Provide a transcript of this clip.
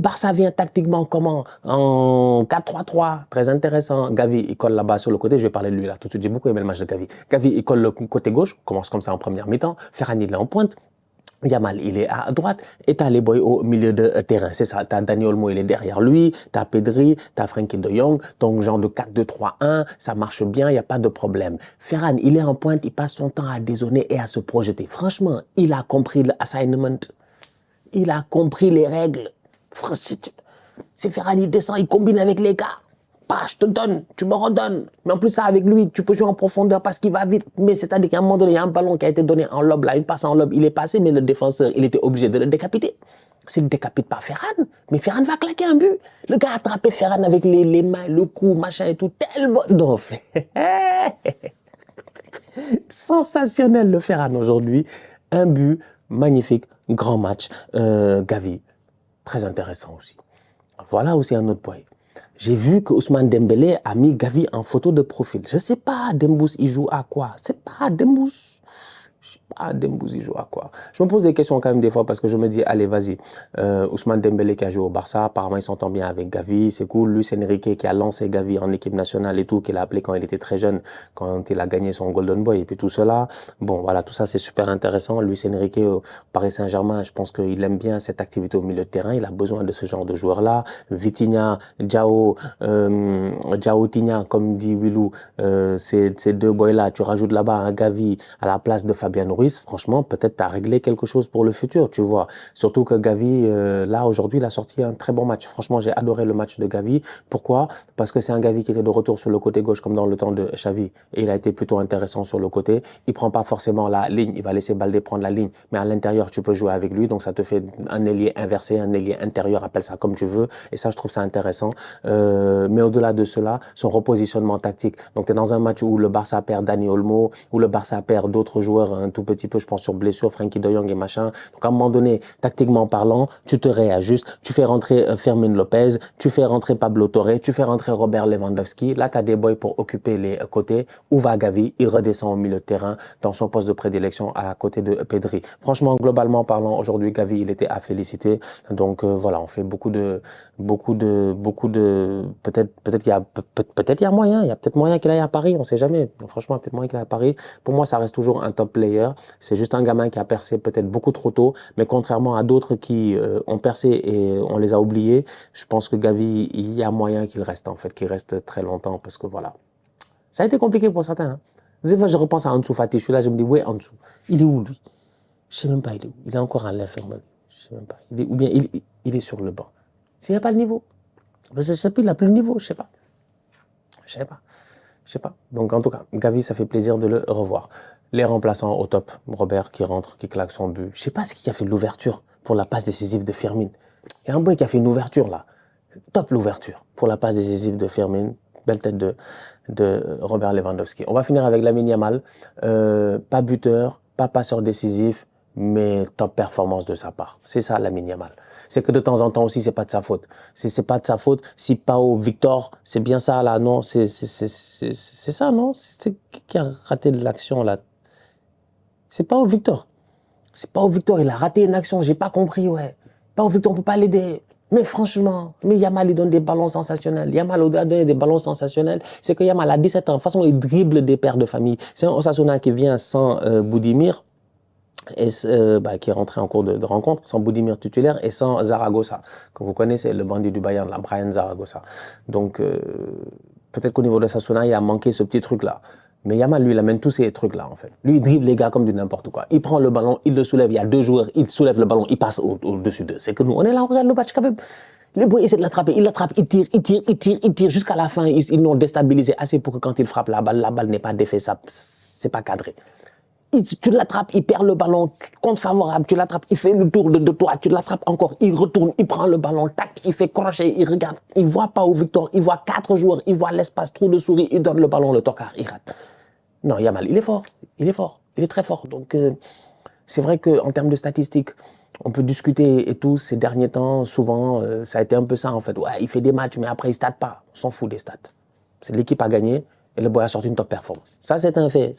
Barça vient tactiquement comment? En 4-3-3, très intéressant. Gavi, il colle là-bas sur le côté. Je vais parler de lui là tout de suite. J'ai beaucoup aimé le match de Gavi. Gavi, il colle le côté gauche, commence comme ça en première mi-temps. Ferran, il est en pointe. Yamal, il est à droite et tu as les boys au milieu de terrain. C'est ça. Tu as Dani Olmo, il est derrière lui. Tu as Pedri, tu as Frenkie de Jong. Donc, genre de 4-2-3-1, ça marche bien, il n'y a pas de problème. Ferran, il est en pointe, il passe son temps à dézonner et à se projeter. Franchement, il a compris l'assignment. Il a compris les règles. Franchement, c'est Ferran, il descend, il combine avec les gars. Pas, je te donne, tu me redonnes. Mais en plus, ça, avec lui, tu peux jouer en profondeur parce qu'il va vite. Mais c'est-à-dire qu'à un moment donné, il y a un ballon qui a été donné en lob, là, une passe en lob, il est passé, mais le défenseur, il était obligé de le décapiter. S'il ne décapite pas Ferran, mais Ferran va claquer un but. Le gars a attrapé Ferran avec les mains, le cou, machin et tout, tellement... Non, sensationnel le Ferran aujourd'hui. Un but, magnifique, grand match. Gavi, très intéressant aussi. Voilà aussi un autre point. J'ai vu que Ousmane Dembélé a mis Gavi en photo de profil. Je ne sais pas, Dembous, il joue à quoi? C'est pas Dembous. Je sais pas, Dembous, il joue à quoi? Je me pose des questions quand même des fois parce que je me dis, allez, vas-y. Ousmane Dembélé qui a joué au Barça, apparemment il s'entend bien avec Gavi, c'est cool. Luis Enrique qui a lancé Gavi en équipe nationale et tout, qu'il a appelé quand il était très jeune, quand il a gagné son Golden Boy et puis tout cela. Bon, voilà, tout ça c'est super intéressant. Luis Enrique au Paris Saint-Germain, je pense qu'il aime bien cette activité au milieu de terrain. Il a besoin de ce genre de joueurs-là. Vitinha, Diao Tigna, comme dit Willou, ces deux boys-là, tu rajoutes là-bas un Gavi à la place de Fabian Ruiz, franchement, peut-être tu as réglé quelque chose pour le futur, tu vois. Surtout que Gavi, là, aujourd'hui, il a sorti un très bon match. Franchement, j'ai adoré le match de Gavi. Pourquoi? Parce que c'est un Gavi qui était de retour sur le côté gauche, comme dans le temps de Xavi. Et il a été plutôt intéressant sur le côté. Il prend pas forcément la ligne, il va laisser Baldé prendre la ligne. Mais à l'intérieur, tu peux jouer avec lui. Donc, ça te fait un ailier inversé, un ailier intérieur, appelle ça comme tu veux. Et ça, je trouve ça intéressant. Mais au-delà de cela, son repositionnement tactique. Donc, tu es dans un match où le Barça perd Dani Olmo, où le Barça perd d'autres joueurs un tout petit peu, je pense, sur blessure, Frenkie de Jong et machin. Donc, à un moment donné, tactiquement parlant, tu te réajustes, tu fais rentrer Fermin Lopez, tu fais rentrer Pablo Torre, tu fais rentrer Robert Lewandowski. Là, tu as des boys pour occuper les côtés. Où va Gavi? Il redescend au milieu de terrain dans son poste de prédilection à côté de Pedri. Franchement, globalement parlant, aujourd'hui, Gavi, il était à féliciter. Donc, voilà, on fait peut-être qu'il y a moyen, il y a peut-être moyen qu'il aille à Paris, on ne sait jamais. Franchement, peut-être moyen qu'il aille à Paris. Pour moi, ça reste toujours un top player. C'est juste un gamin qui a percé peut-être beaucoup trop tôt, mais contrairement à d'autres qui ont percé et on les a oubliés, je pense que Gavi, il y a moyen qu'il reste en fait, qu'il reste très longtemps parce que voilà. Ça a été compliqué pour certains. Hein. Des fois, je repense à Ansu Fati, je suis là, je me dis, ouais, Ansu, il est où lui? Je ne sais même pas, il est où? Il est encore à l'infirmerie. Je ne sais même pas. Ou bien il est sur le banc. S'il n'y a pas le niveau. Je ne sais plus, il n'a plus le niveau, je ne sais pas. Je ne sais pas. Donc en tout cas, Gavi, ça fait plaisir de le revoir. Les remplaçants au top. Robert qui rentre, qui claque son but. Je ne sais pas ce qui a fait l'ouverture pour la passe décisive de Firmine. Il y a un boy qui a fait une ouverture là. Top l'ouverture pour la passe décisive de Firmine. Belle tête de Robert Lewandowski. On va finir avec Lamine Yamal. Pas buteur, pas passeur décisif, mais top performance de sa part. C'est ça, Lamine Yamal. C'est que de temps en temps aussi, c'est pas de sa faute. C'est pas de sa faute. Si Pau Victor, c'est bien ça là, non? C'est ça, non? C'est qui a raté l'action là? C'est Pau Victor. C'est Pau Victor, il a raté une action, j'ai pas compris, ouais. Pau Victor, on peut pas l'aider. Mais franchement, Yamal, il donne des ballons sensationnels. Yamal, au-delà de donner des ballons sensationnels, c'est que Yamal a 17 ans. De toute façon, il dribble des pères de famille. C'est un Osasuna qui vient sans Boudimir, et, qui est rentré en cours de rencontre, sans Boudimir titulaire et sans Zaragoza, que vous connaissez, le bandit du Bayern, là, Brian Zaragoza. Donc, peut-être qu'au niveau de Osasuna, il a manqué ce petit truc-là. Mais Yamal, lui, il amène tous ces trucs-là, en fait. Lui, il dribble les gars comme du n'importe quoi. Il prend le ballon, il le soulève. Il y a deux joueurs, il soulève le ballon, il passe au-dessus d'eux. C'est que nous, on est là, on regarde le match quand même. Les boys essaient de l'attraper, il l'attrape, il tire. Jusqu'à la fin, ils l'ont déstabilisé assez pour que quand il frappe la balle n'est pas défait, ça, c'est pas cadré. Tu l'attrapes, il perd le ballon, compte favorable, tu l'attrapes, il fait le tour de toi, tu l'attrapes encore, il retourne, il prend le ballon, tac, il fait crochet, il regarde, il voit pas au Victor, il voit 4 joueurs, il voit l'espace, trou de souris, il donne le ballon, le tocard, il rate. Non, Yamal, il est fort, il est très fort. Donc, c'est vrai qu'en termes de statistiques, on peut discuter et tout, ces derniers temps, souvent, ça a été un peu ça en fait. Ouais, il fait des matchs, mais après, il ne state pas. On s'en fout des stats. C'est l'équipe à gagner et le boy a sorti une top performance. Ça, c'est un fait.